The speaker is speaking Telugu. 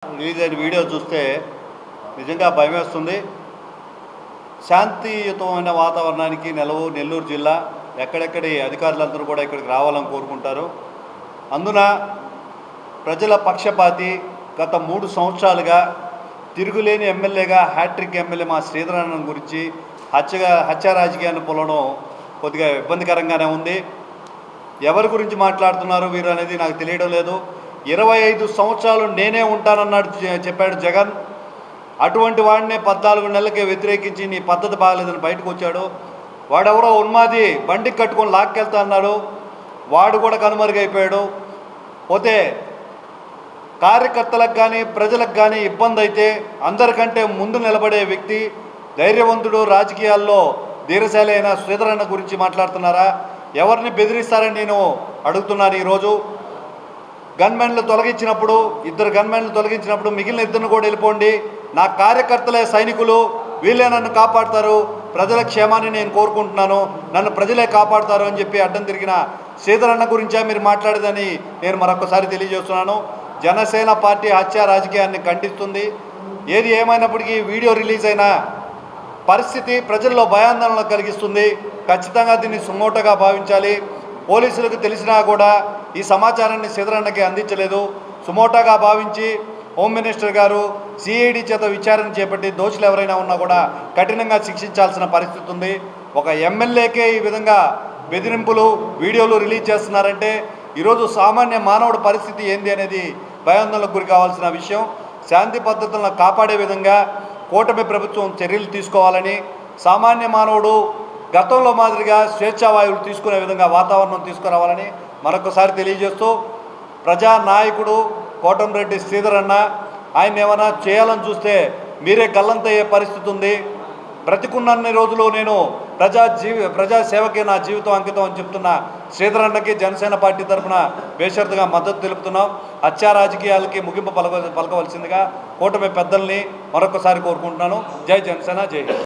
రిలీజ్ అయిన వీడియో చూస్తే నిజంగా భయమేస్తుంది. శాంతియుతమైన వాతావరణానికి నెల్లూరు జిల్లా ఎక్కడెక్కడి అధికారులందరూ కూడా ఇక్కడికి రావాలని కోరుకుంటారు. అందున ప్రజల పక్షపాతి గత 3 సంవత్సరాలుగా తిరుగులేని ఎమ్మెల్యేగా హ్యాట్రిక్ ఎమ్మెల్యే మా శ్రీధరన్ గురించి హత్య రాజకీయాన్ని పొలడం కొద్దిగా ఇబ్బందికరంగానే ఉంది. ఎవరి గురించి మాట్లాడుతున్నారు వీరు అనేది నాకు తెలియడం లేదు. 25 సంవత్సరాలు నేనే ఉంటానన్నాడు చెప్పాడు జగన్. అటువంటి వాడినే 14 నెలలకే వ్యతిరేకించి నీ పద్ధతి బాగలేదని బయటకు వచ్చాడు. వాడెవరో ఉన్మాది బండికి కట్టుకొని లాక్కెళ్తా అన్నాడు. వాడు కూడా కనుమరుగైపోయాడు. పోతే కార్యకర్తలకు కానీ ప్రజలకు కానీ ఇబ్బంది అయితే అందరికంటే ముందు నిలబడే వ్యక్తి, ధైర్యవంతుడు, రాజకీయాల్లో ధీరశాలి అయిన శ్రీధరన్న గురించి మాట్లాడుతున్నారా? ఎవరిని బెదిరిస్తారని నేను అడుగుతున్నాను. ఈరోజు గన్మెన్లు తొలగించినప్పుడు 2 గన్మెన్లు తొలగించినప్పుడు మిగిలిన 2 కూడా వెళ్ళిపోండి, నా కార్యకర్తలే సైనికులు, వీళ్ళే నన్ను కాపాడుతారు, ప్రజల క్షేమాన్ని నేను కోరుకుంటున్నాను, నన్ను ప్రజలే కాపాడుతారు అని చెప్పి అడ్డం తిరిగిన శ్రీధరన్న గురించే మీరు మాట్లాడేదని నేను మరొకసారి తెలియజేస్తున్నాను. జనసేన పార్టీ హత్య రాజకీయాన్ని ఖండిస్తుంది. ఏది ఏమైనప్పటికీ వీడియో రిలీజ్ అయిన పరిస్థితి ప్రజల్లో భయాందోళన కలిగిస్తుంది. ఖచ్చితంగా దీన్ని సుమోటోగా భావించాలి. పోలీసులకు తెలిసినా కూడా ఈ సమాచారాన్ని శ్రీధరన్నకి అందించలేదు. సుమోటోగా భావించి హోమ్ మినిస్టర్ గారు సిఐడి చేత విచారణ చేపట్టి దోషులు ఎవరైనా ఉన్నా కూడా కఠినంగా శిక్షించాల్సిన పరిస్థితి ఉంది. ఒక ఎమ్మెల్యేకే ఈ విధంగా బెదిరింపులు వీడియోలు రిలీజ్ చేస్తున్నారంటే ఈరోజు సామాన్య మానవుడి పరిస్థితి ఏంది అనేది భయాందోళనకు గురి కావాల్సిన విషయం. శాంతి పద్ధతులను కాపాడే విధంగా కూటమి ప్రభుత్వం చర్యలు తీసుకోవాలని, సామాన్య మానవుడు గతంలో మాదిరిగా స్వేచ్ఛావాయువులు తీసుకునే విధంగా వాతావరణం తీసుకురావాలని మరొకసారి తెలియజేస్తూ, ప్రజానాయకుడు కోటంరెడ్డి శ్రీధరన్న ఆయన ఏమైనా చేయాలని చూస్తే మీరే గల్లంతయ్యే పరిస్థితి ఉంది. బ్రతికున్నన్ని రోజులు నేను ప్రజాసేవకే నా జీవితం అంకితం అని చెప్తున్న శ్రీధరన్నకి జనసేన పార్టీ తరఫున బేషరతుగా మద్దతు తెలుపుతున్నాం. హత్య రాజకీయాలకి ముగింపు పలకవలసిందిగా కూటమి పెద్దల్ని మరొకసారి కోరుకుంటున్నాను. జై జనసేన, జై హింద్.